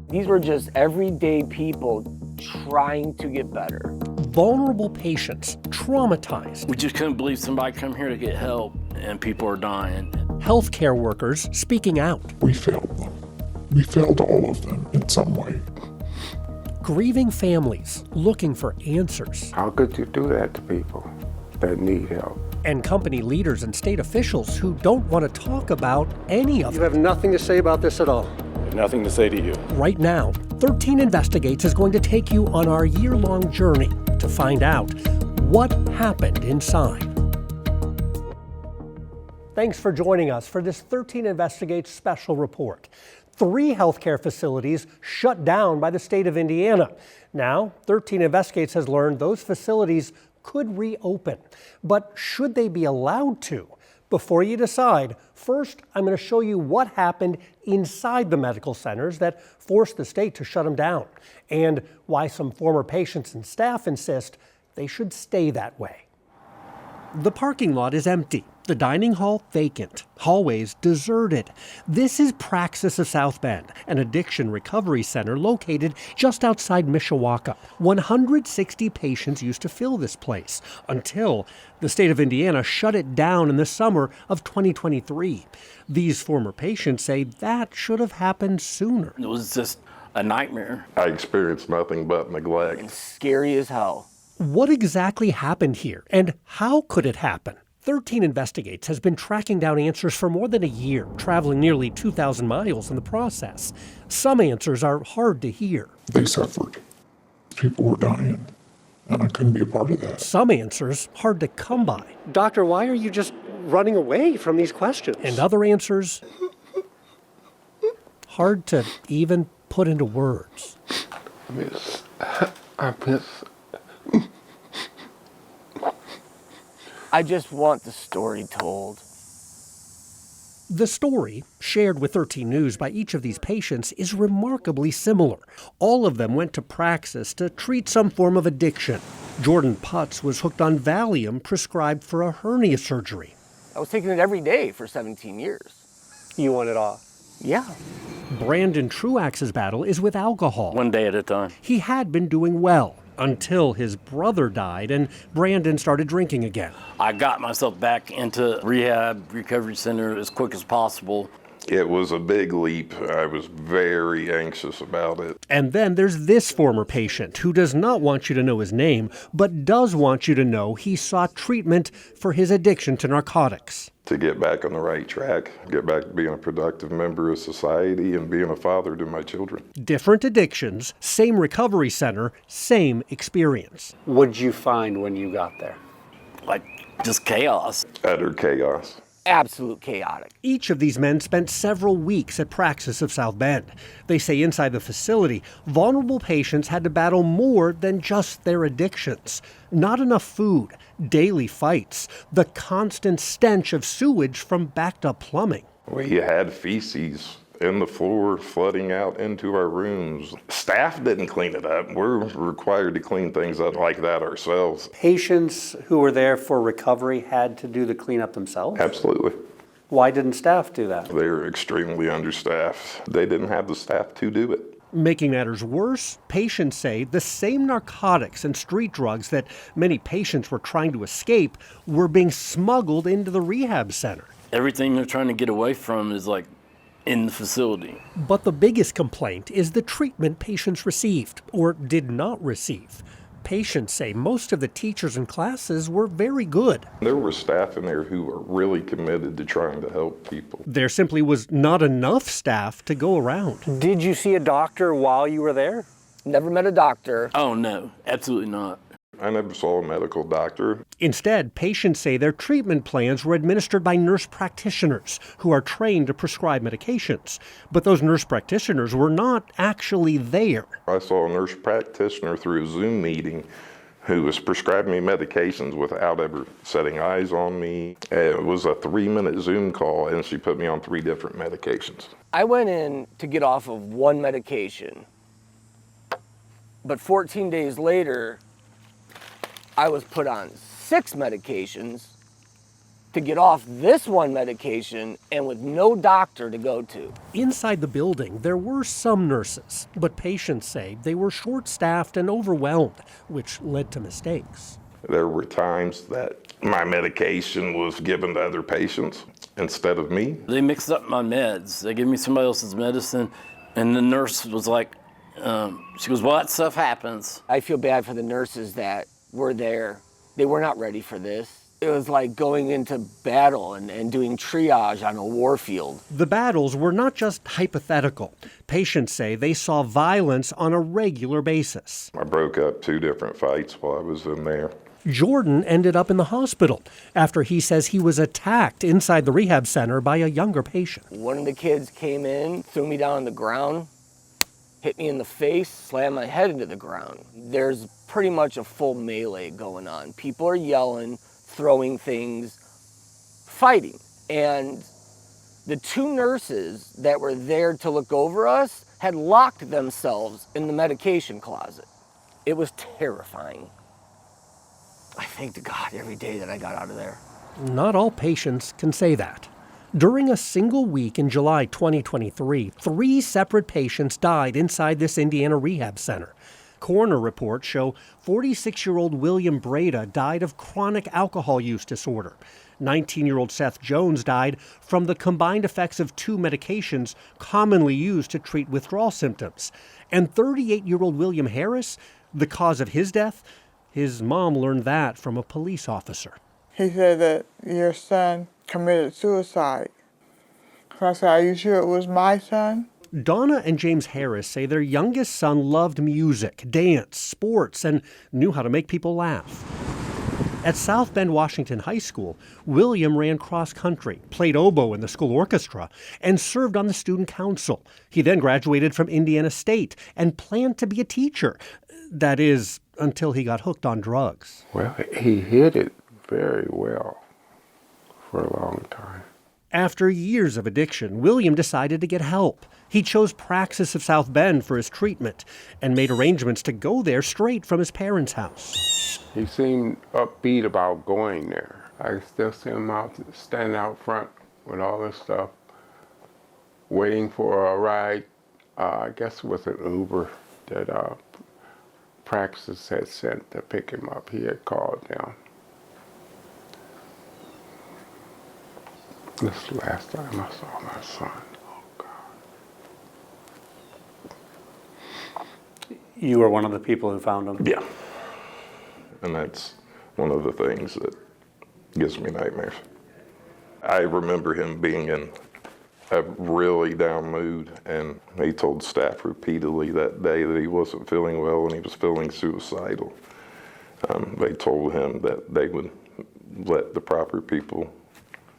These were just everyday people trying to get better. Vulnerable patients, traumatized. We just couldn't believe somebody come here to get help and people are dying. Healthcare workers speaking out. We failed them. We failed all of them in some way. Grieving families looking for answers. How could you do that to people that need help? And company leaders and state officials who don't want to talk about any of it. You have nothing to say about this at all. Nothing to say to you. Right now, 13 Investigates is going to take you on our year-long journey to find out what happened inside. Thanks for joining us for this 13 Investigates special report. 3 healthcare facilities shut down by the state of Indiana. Now, 13 Investigates has learned those facilities could reopen. But should they be allowed to? Before you decide, first, I'm going to show you what happened inside the medical centers that forced the state to shut them down, and why some former patients and staff insist they should stay that way. The parking lot is empty, the dining hall vacant, hallways deserted. This is Praxis of South Bend, an addiction recovery center located just outside Mishawaka. 160 patients used to fill this place until the state of Indiana shut it down in the summer of 2023. These former patients say that should have happened sooner. It was just a nightmare. I experienced nothing but neglect. It's scary as hell. What exactly happened here, and how could it happen? 13 Investigates has been tracking down answers for more than a year, traveling nearly 2,000 miles in the process. Some answers are hard to hear. They suffered. People were dying, and I couldn't be a part of that. Some answers hard to come by. Doctor, why are you just running away from these questions? And other answers hard to even put into words. I miss. I just want the story told. The story, shared with 13 News by each of these patients, is remarkably similar. All of them went to Praxis to treat some form of addiction. Jordan Putz was hooked on Valium prescribed for a hernia surgery. I was taking it every day for 17 years. You want it off? Yeah. Brandon Truax's battle is with alcohol. One day at a time. He had been doing well until his brother died and Brandon started drinking again. I got myself back into rehab recovery center as quick as possible. It was a big leap. I was very anxious about it. And then there's this former patient who does not want you to know his name, but does want you to know he sought treatment for his addiction to narcotics. To get back on the right track, get back to being a productive member of society and being a father to my children. Different addictions, same recovery center, same experience. What did you find when you got there? Like, just chaos. Utter chaos. Absolute chaotic. Each of these men spent several weeks at Praxis of South Bend. They say inside the facility, vulnerable patients had to battle more than just their addictions. Not enough food, daily fights, the constant stench of sewage from backed up plumbing. We had feces in the floor flooding out into our rooms. Staff didn't clean it up. We're required to clean things up like that ourselves. Patients who were there for recovery had to do the cleanup themselves? Absolutely. Why didn't staff do that? They were extremely understaffed. They didn't have the staff to do it. Making matters worse, patients say the same narcotics and street drugs that many patients were trying to escape were being smuggled into the rehab center. Everything they're trying to get away from is like in the facility. But the biggest complaint is the treatment patients received or did not receive. Patients say most of the teachers and classes were very good. There were staff in there who were really committed to trying to help people. There simply was not enough staff to go around. Did you see a doctor while you were there? Never met a doctor. Oh no, absolutely not. I never saw a medical doctor. Instead, patients say their treatment plans were administered by nurse practitioners who are trained to prescribe medications. But those nurse practitioners were not actually there. I saw a nurse practitioner through a Zoom meeting who was prescribing me medications without ever setting eyes on me. It was a 3-minute Zoom call, and she put me on 3 different medications. I went in to get off of one medication, but 14 days later, I was put on 6 medications to get off this one medication and with no doctor to go to. Inside the building, there were some nurses, but patients say they were short-staffed and overwhelmed, which led to mistakes. There were times that my medication was given to other patients instead of me. They mixed up my meds. They gave me somebody else's medicine, and the nurse was like, she goes, well, that stuff happens. I feel bad for the nurses that were there. They were not ready for this. It was like going into battle and doing triage on a war field. The battles were not just hypothetical. Patients say they saw violence on a regular basis. I broke up 2 different fights while I was in there. Jordan ended up in the hospital after he says he was attacked inside the rehab center by a younger patient. One of the kids came in, threw me down on the ground, hit me in the face, slammed my head into the ground. There's pretty much a full melee going on. People are yelling, throwing things, fighting. And the 2 nurses that were there to look over us had locked themselves in the medication closet. It was terrifying. I thank to God every day that I got out of there. Not all patients can say that. During a single week in July 2023, 3 separate patients died inside this Indiana rehab center. Coroner reports show 46-year-old William Breda died of chronic alcohol use disorder. 19-year-old Seth Jones died from the combined effects of 2 medications commonly used to treat withdrawal symptoms. And 38-year-old William Harris, the cause of his death, his mom learned that from a police officer. He said that your son committed suicide. So I said, are you sure it was my son? Donna and James Harris say their youngest son loved music, dance, sports, and knew how to make people laugh. At South Bend, Washington High School, William ran cross country, played oboe in the school orchestra, and served on the student council. He then graduated from Indiana State and planned to be a teacher. That is, until he got hooked on drugs. Well, he hid it very well for a long time. After years of addiction, William decided to get help. He chose Praxis of South Bend for his treatment and made arrangements to go there straight from his parents' house. He seemed upbeat about going there. I still see him standing out front with all this stuff, waiting for a ride. I guess it was an Uber that Praxis had sent to pick him up. He had called them. This is the last time I saw my son. Oh, God. You were one of the people who found him? Yeah. And that's one of the things that gives me nightmares. I remember him being in a really down mood, and he told staff repeatedly that day that he wasn't feeling well and he was feeling suicidal. They told him that they would let the proper people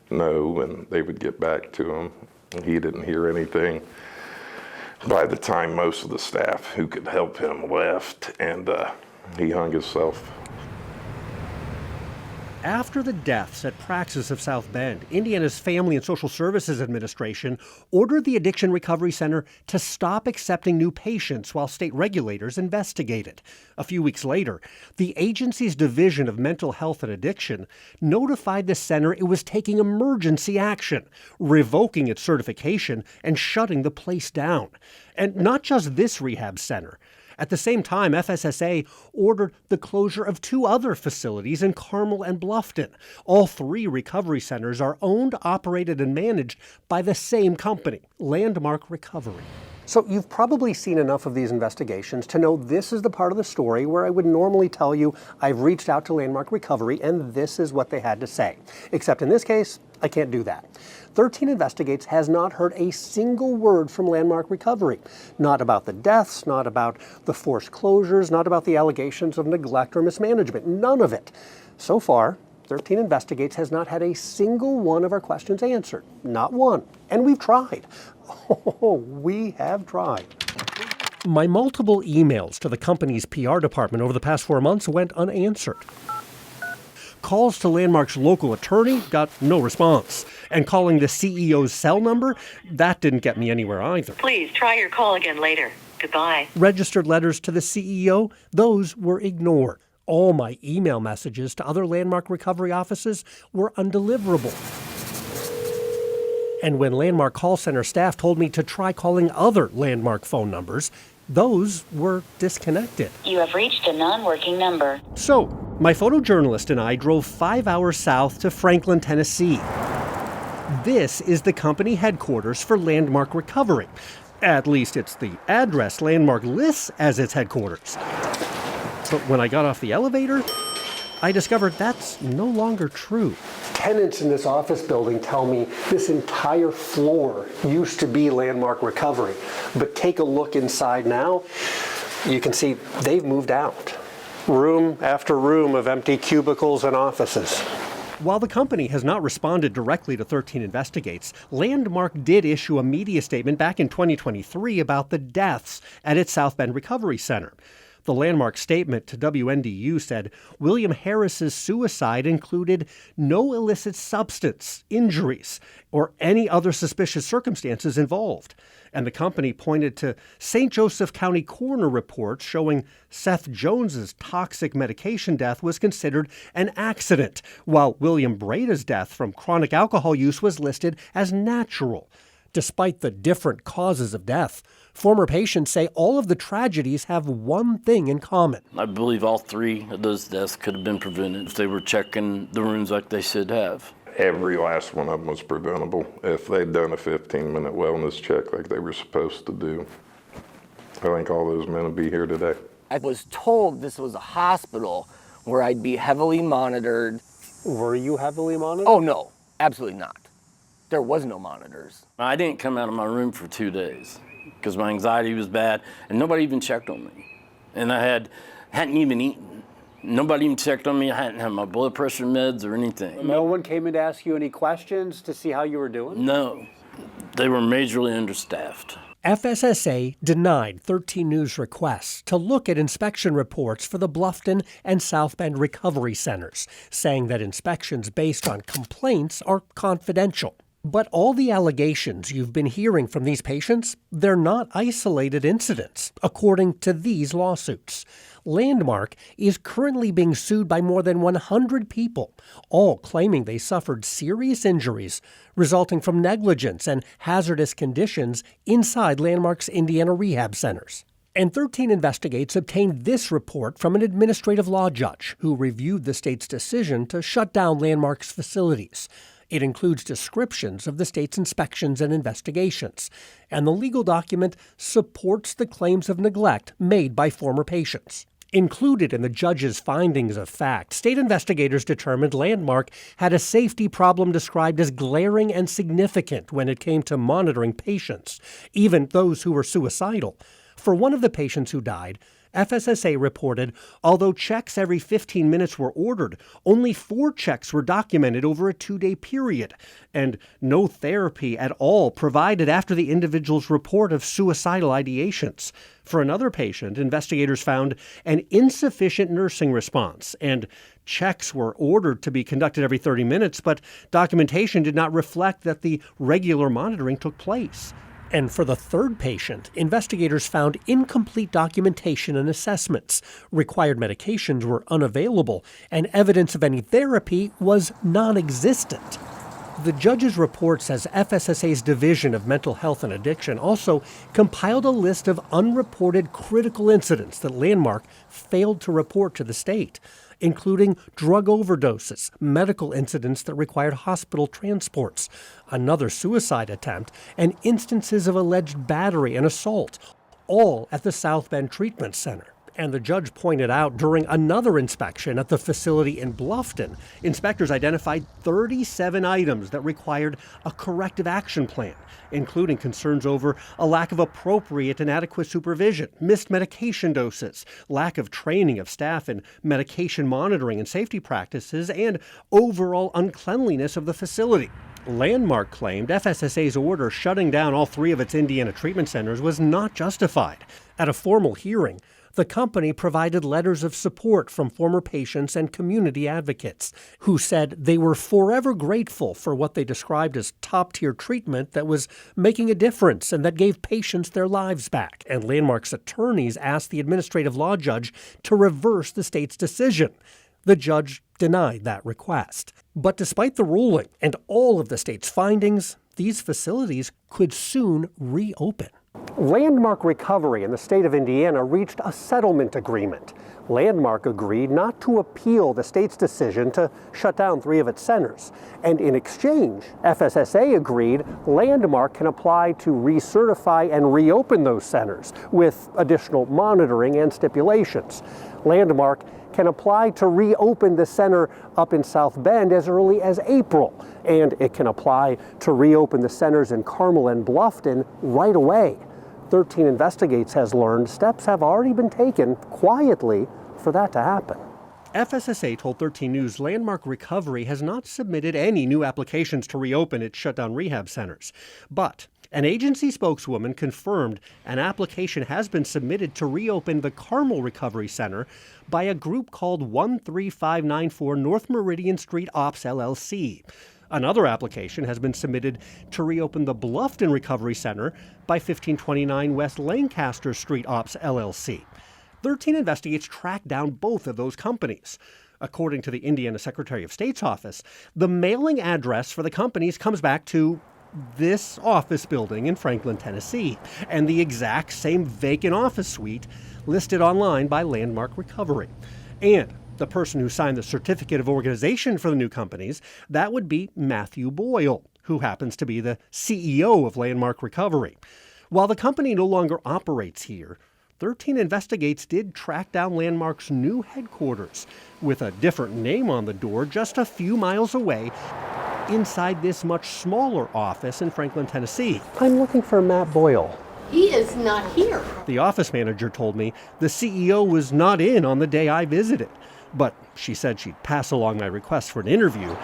know and they would get back to him. And he didn't hear anything. By the time most of the staff who could help him left, and he hung himself. After the deaths at Praxis of South Bend, Indiana's Family and Social Services Administration ordered the Addiction Recovery Center to stop accepting new patients while state regulators investigated. A few weeks later, the agency's Division of Mental Health and Addiction notified the center it was taking emergency action, revoking its certification and shutting the place down. And not just this rehab center. At the same time, FSSA ordered the closure of 2 other facilities in Carmel and Bluffton. All 3 recovery centers are owned, operated, and managed by the same company, Landmark Recovery. So you've probably seen enough of these investigations to know this is the part of the story where I would normally tell you I've reached out to Landmark Recovery and this is what they had to say. Except in this case, I can't do that. 13 Investigates has not heard a single word from Landmark Recovery. Not about the deaths, not about the forced closures, not about the allegations of neglect or mismanagement. None of it. So far, 13 Investigates has not had a single one of our questions answered. Not one. And we've tried. Oh, we have tried. My multiple emails to the company's PR department over the past 4 months went unanswered. Calls to Landmark's local attorney got no response. And calling the CEO's cell number, that didn't get me anywhere either. Please try your call again later. Goodbye. Registered letters to the CEO, those were ignored. All my email messages to other Landmark recovery offices were undeliverable. And when Landmark call center staff told me to try calling other Landmark phone numbers, those were disconnected. You have reached a non-working number. So, my photojournalist and I drove 5 hours south to Franklin, Tennessee. This is the company headquarters for Landmark Recovery. At least it's the address Landmark lists as its headquarters. But when I got off the elevator, I discovered that's no longer true. Tenants in this office building tell me this entire floor used to be Landmark Recovery. But take a look inside now, you can see they've moved out. Room after room of empty cubicles and offices. While the company has not responded directly to 13 Investigates, Landmark did issue a media statement back in 2023 about the deaths at its South Bend Recovery Center. The Landmark statement to WNDU said William Harris's suicide included no illicit substance, injuries, or any other suspicious circumstances involved. And the company pointed to St. Joseph County coroner reports showing Seth Jones's toxic medication death was considered an accident, while William Breda's death from chronic alcohol use was listed as natural. Despite the different causes of death, former patients say all of the tragedies have one thing in common. I believe all 3 of those deaths could have been prevented if they were checking the rooms like they should have. Every last one of them was preventable if they'd done a 15-minute wellness check like they were supposed to do. I think all those men would be here today. I was told this was a hospital where I'd be heavily monitored. Were you heavily monitored? Oh, no, absolutely not. There was no monitors. I didn't come out of my room for 2 days because my anxiety was bad and nobody even checked on me. And I hadn't even eaten. Nobody even checked on me. I hadn't had my blood pressure meds or anything. No one came in to ask you any questions to see how you were doing? No. They were majorly understaffed. FSSA denied 13 News requests to look at inspection reports for the Bluffton and South Bend recovery centers, saying that inspections based on complaints are confidential. But all the allegations you've been hearing from these patients, they're not isolated incidents, according to these lawsuits. Landmark is currently being sued by more than 100 people, all claiming they suffered serious injuries resulting from negligence and hazardous conditions inside Landmark's Indiana rehab centers. And 13 Investigates obtained this report from an administrative law judge who reviewed the state's decision to shut down Landmark's facilities. It includes descriptions of the state's inspections and investigations, and the legal document supports the claims of neglect made by former patients. Included in the judge's findings of fact, state investigators determined Landmark had a safety problem described as glaring and significant when it came to monitoring patients, even those who were suicidal. For one of the patients who died, FSSA reported, although checks every 15 minutes were ordered, only 4 checks were documented over a 2-day period, and no therapy at all provided after the individual's report of suicidal ideations. For another patient, investigators found an insufficient nursing response, and checks were ordered to be conducted every 30 minutes, but documentation did not reflect that the regular monitoring took place. And for the third patient, investigators found incomplete documentation and assessments. Required medications were unavailable, and evidence of any therapy was non-existent. The judge's report says FSSA's Division of Mental Health and Addiction also compiled a list of unreported critical incidents that Landmark failed to report to the state, including drug overdoses, medical incidents that required hospital transports, another suicide attempt, and instances of alleged battery and assault, all at the South Bend Treatment Center. And the judge pointed out during another inspection at the facility in Bluffton, inspectors identified 37 items that required a corrective action plan, including concerns over a lack of appropriate and adequate supervision, missed medication doses, lack of training of staff in medication monitoring and safety practices, and overall uncleanliness of the facility. Landmark claimed FSSA's order shutting down all 3 of its Indiana treatment centers was not justified. At a formal hearing, The company provided letters of support from former patients and community advocates who said they were forever grateful for what they described as top-tier treatment that was making a difference and that gave patients their lives back. And Landmark's attorneys asked the administrative law judge to reverse the state's decision. The judge denied that request. But despite the ruling and all of the state's findings, these facilities could soon reopen. Landmark Recovery in the state of Indiana reached a settlement agreement. Landmark agreed not to appeal the state's decision to shut down 3 of its centers. And in exchange, FSSA agreed Landmark can apply to recertify and reopen those centers with additional monitoring and stipulations. Landmark can apply to reopen the center up in South Bend as early as April, and it can apply to reopen the centers in Carmel and Bluffton right away. 13 Investigates has learned steps have already been taken quietly for that to happen. FSSA told 13 News Landmark Recovery has not submitted any new applications to reopen its shutdown rehab centers. But an agency spokeswoman confirmed an application has been submitted to reopen the Carmel Recovery Center by a group called 13594 North Meridian Street Ops, LLC. Another application has been submitted to reopen the Bluffton Recovery Center by 1529 West Lancaster Street Ops, LLC. 13 Investigates tracked down both of those companies. According to the Indiana Secretary of State's office, the mailing address for the companies comes back to this office building in Franklin, Tennessee, and the exact same vacant office suite listed online by Landmark Recovery. And the person who signed the certificate of organization for the new companies, that would be Matthew Boyle, who happens to be the CEO of Landmark Recovery. While the company no longer operates here, 13 Investigates did track down Landmark's new headquarters with a different name on the door just a few miles away inside this much smaller office in Franklin, Tennessee. I'm looking for Matt Boyle. He is not here. The office manager told me the CEO was not in on the day I visited, but she said she'd pass along my request for an interview.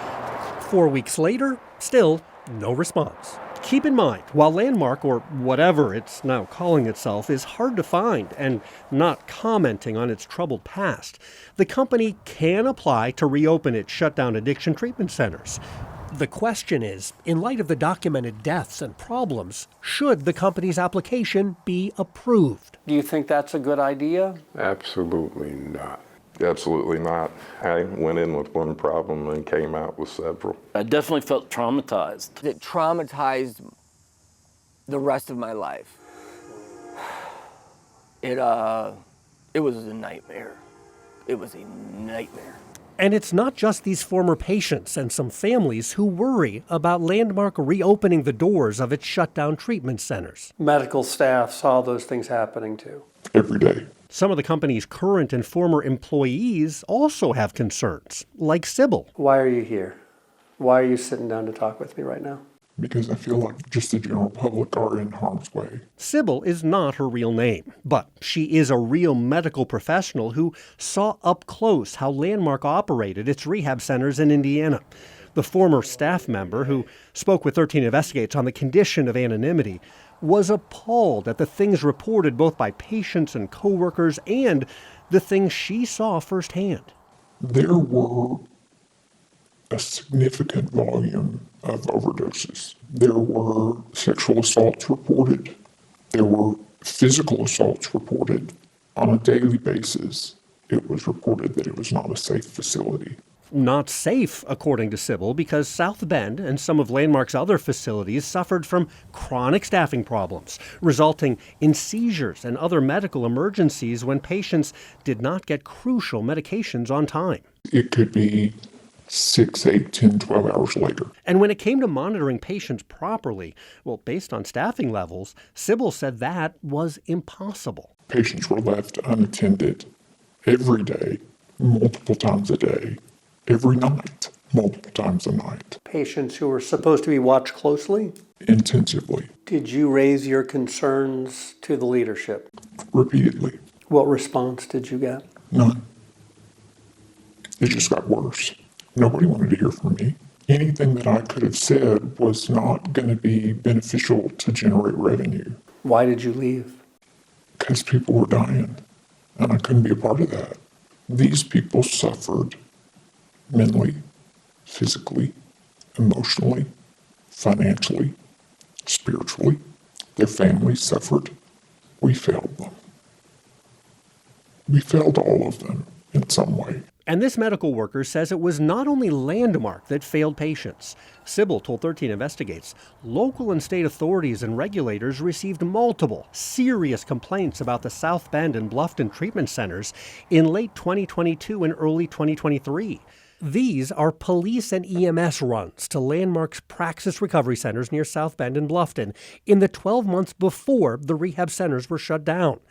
4 weeks later, still no response. Keep in mind, while Landmark, or whatever it's now calling itself, is hard to find and not commenting on its troubled past, the company can apply to reopen its shutdown addiction treatment centers. The question is, in light of the documented deaths and problems, should the company's application be approved? Do you think that's a good idea? Absolutely not. Absolutely not. I went in with one problem and came out with several. I definitely felt traumatized. It traumatized the rest of my life. It was a nightmare. It was a nightmare. And it's not just these former patients and some families who worry about Landmark reopening the doors of its shutdown treatment centers. Medical staff saw those things happening too. Every day. Some of the company's current and former employees also have concerns, like Sybil. Why are you here? Why are you sitting down to talk with me right now? Because I feel like just the general public are in harm's way. Sybil is not her real name, but she is a real medical professional who saw up close how Landmark operated its rehab centers in Indiana. The former staff member who spoke with 13 Investigates on the condition of anonymity was appalled at the things reported both by patients and coworkers and the things she saw firsthand. There were a significant volume of overdoses. There were sexual assaults reported. There were physical assaults reported. On a daily basis, it was reported that it was not a safe facility. Not safe, according to Sybil, because South Bend and some of Landmark's other facilities suffered from chronic staffing problems, resulting in seizures and other medical emergencies when patients did not get crucial medications on time. It could be 6, 8, 10, 12 hours later. And when it came to monitoring patients properly, well, based on staffing levels, Sybil said that was impossible. Patients were left unattended every day, multiple times a day. Every night, multiple times a night. Patients who were supposed to be watched closely? Intensively. Did you raise your concerns to the leadership? Repeatedly. What response did you get? None. It just got worse. Nobody wanted to hear from me. Anything that I could have said was not going to be beneficial to generate revenue. Why did you leave? Because people were dying. and I couldn't be a part of that. These people suffered mentally, physically, emotionally, financially, spiritually. Their families suffered. We failed them. We failed all of them in some way. And this medical worker says it was not only Landmark that failed patients. Sybil told 13 Investigates local and state authorities and regulators received multiple serious complaints about the South Bend and Bluffton treatment centers in late 2022 and early 2023. These are police and EMS runs to Landmark's Praxis Recovery Centers near South Bend and Bluffton in the 12 months before the rehab centers were shut down.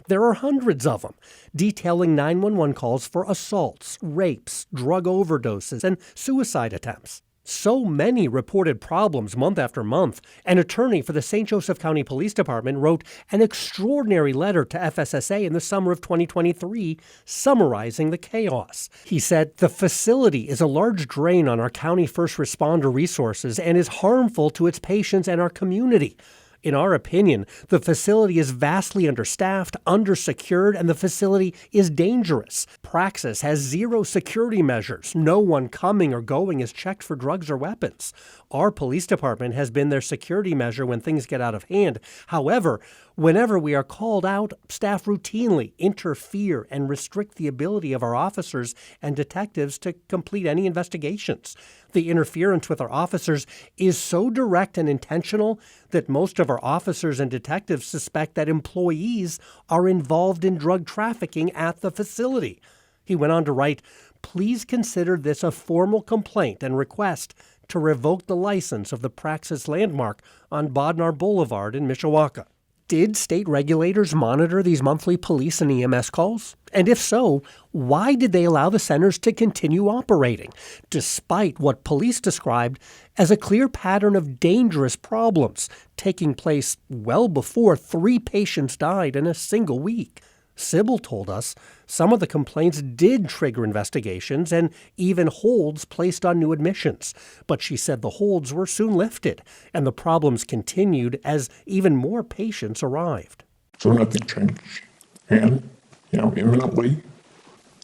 There are hundreds of them, detailing 911 calls for assaults, rapes, drug overdoses, and suicide attempts. So many reported problems month after month, an attorney for the St. Joseph County Police Department wrote an extraordinary letter to FSSA in the summer of 2023 summarizing the chaos. He said, the facility is a large drain on our county first responder resources and is harmful to its patients and our community. In our opinion, the facility is vastly understaffed, undersecured, and the facility is dangerous. Praxis has zero security measures. No one coming or going is checked for drugs or weapons. Our police department has been their security measure when things get out of hand. However, whenever we are called out, staff routinely interfere and restrict the ability of our officers and detectives to complete any investigations. The interference with our officers is so direct and intentional that most of our officers and detectives suspect that employees are involved in drug trafficking at the facility. He went on to write, please consider this a formal complaint and request to revoke the license of the Praxis Landmark on Bodnar Boulevard in Mishawaka. Did state regulators monitor these monthly police and EMS calls? And if so, why did they allow the centers to continue operating, despite what police described as a clear pattern of dangerous problems taking place well before 3 patients died in a single week? Sybil told us some of the complaints did trigger investigations and even holds placed on new admissions. But she said the holds were soon lifted and the problems continued as even more patients arrived. So nothing changed. And, imminently,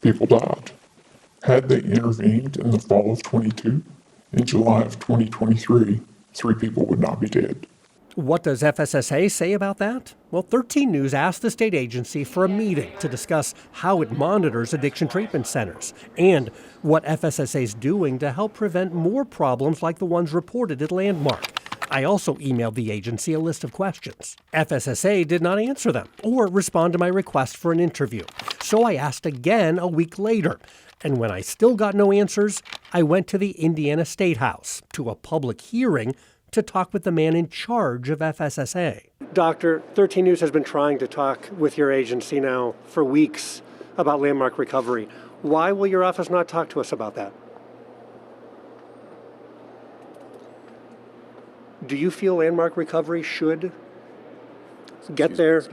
people died. Had they intervened in the fall of 22, in July of 2023, 3 people would not be dead. What does FSSA say about that? Well, 13 News asked the state agency for a meeting to discuss how it monitors addiction treatment centers and what FSSA is doing to help prevent more problems like the ones reported at Landmark. I also emailed the agency a list of questions. FSSA did not answer them or respond to my request for an interview. So I asked again a week later. And when I still got no answers, I went to the Indiana State House to a public hearing to talk with the man in charge of FSSA. Doctor, 13 News has been trying to talk with your agency now for weeks about Landmark Recovery. Why will your office not talk to us about that? Do you feel Landmark Recovery should get their... Do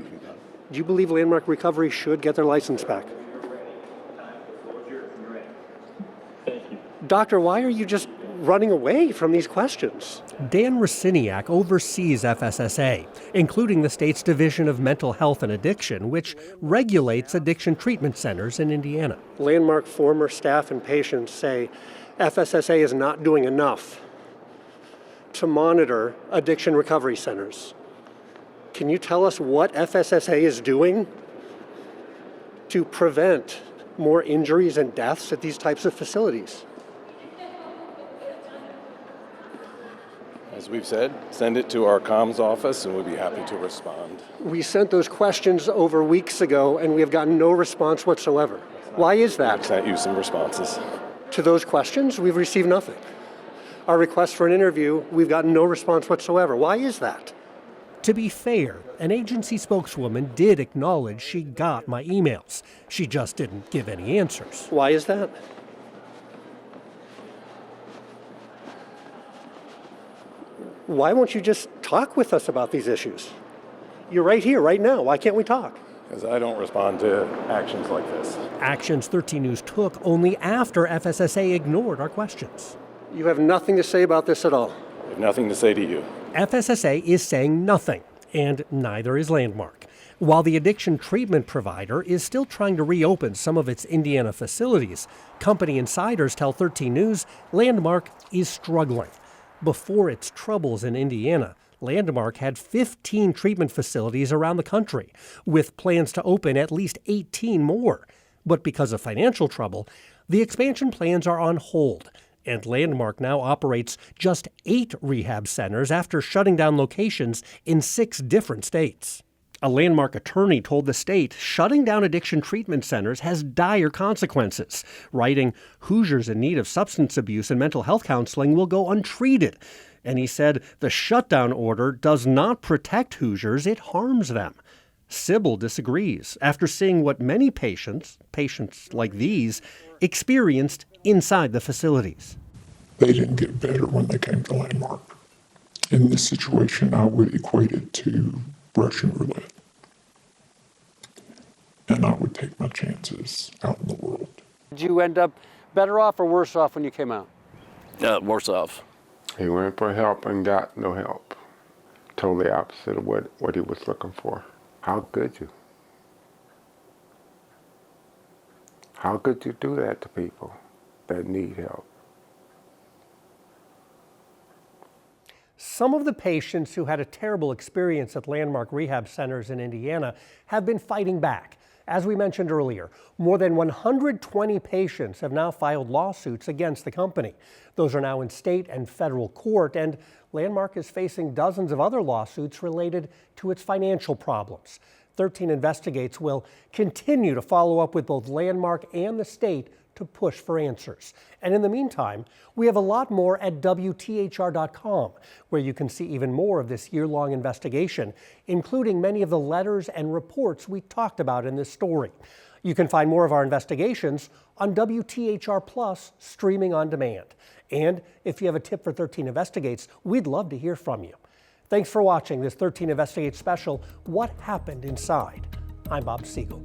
you believe Landmark Recovery should get their license back? Doctor, why are you just running away from these questions? Dan Raciniak oversees FSSA, including the state's Division of Mental Health and Addiction, which regulates addiction treatment centers in Indiana. Landmark former staff and patients say FSSA is not doing enough to monitor addiction recovery centers. Can you tell us what FSSA is doing to prevent more injuries and deaths at these types of facilities? As we've said, send it to our comms office and we'll be happy to respond. We sent those questions over weeks ago and we have gotten no response whatsoever. Why is that? We sent you some responses. To those questions, we've received nothing. Our request for an interview, we've gotten no response whatsoever. Why is that? To be fair, an agency spokeswoman did acknowledge she got my emails. She just didn't give any answers. Why is that? Why won't you just talk with us about these issues? You're right here, right now. Why can't we talk? Because I don't respond to actions like this. Actions 13 News took only after FSSA ignored our questions. You have nothing to say about this at all? I have nothing to say to you. FSSA is saying nothing, and neither is Landmark. While the addiction treatment provider is still trying to reopen some of its Indiana facilities, company insiders tell 13 News Landmark is struggling. Before its troubles in Indiana, Landmark had 15 treatment facilities around the country, with plans to open at least 18 more. But because of financial trouble, the expansion plans are on hold, and Landmark now operates just 8 rehab centers after shutting down locations in 6 different states. A Landmark attorney told the state shutting down addiction treatment centers has dire consequences, writing, "Hoosiers in need of substance abuse and mental health counseling will go untreated." And he said the shutdown order does not protect Hoosiers, it harms them. Sybil disagrees after seeing what many patients like these, experienced inside the facilities. They didn't get better when they came to Landmark. In this situation, I would equate it to Russian roulette. And I would take my chances out in the world. Did you end up better off or worse off when you came out? Worse off. He went for help and got no help. Totally opposite of what he was looking for. How could you? How could you do that to people that need help? Some of the patients who had a terrible experience at Landmark rehab centers in Indiana have been fighting back. As we mentioned earlier, more than 120 patients have now filed lawsuits against the company. Those are now in state and federal court, and Landmark is facing dozens of other lawsuits related to its financial problems. 13 Investigates will continue to follow up with both Landmark and the state to push for answers. And in the meantime, we have a lot more at WTHR.com, where you can see even more of this year-long investigation, including many of the letters and reports we talked about in this story. You can find more of our investigations on WTHR Plus, streaming on demand. And if you have a tip for 13 Investigates, we'd love to hear from you. Thanks for watching this 13 Investigates special, What Happened Inside? I'm Bob Siegel.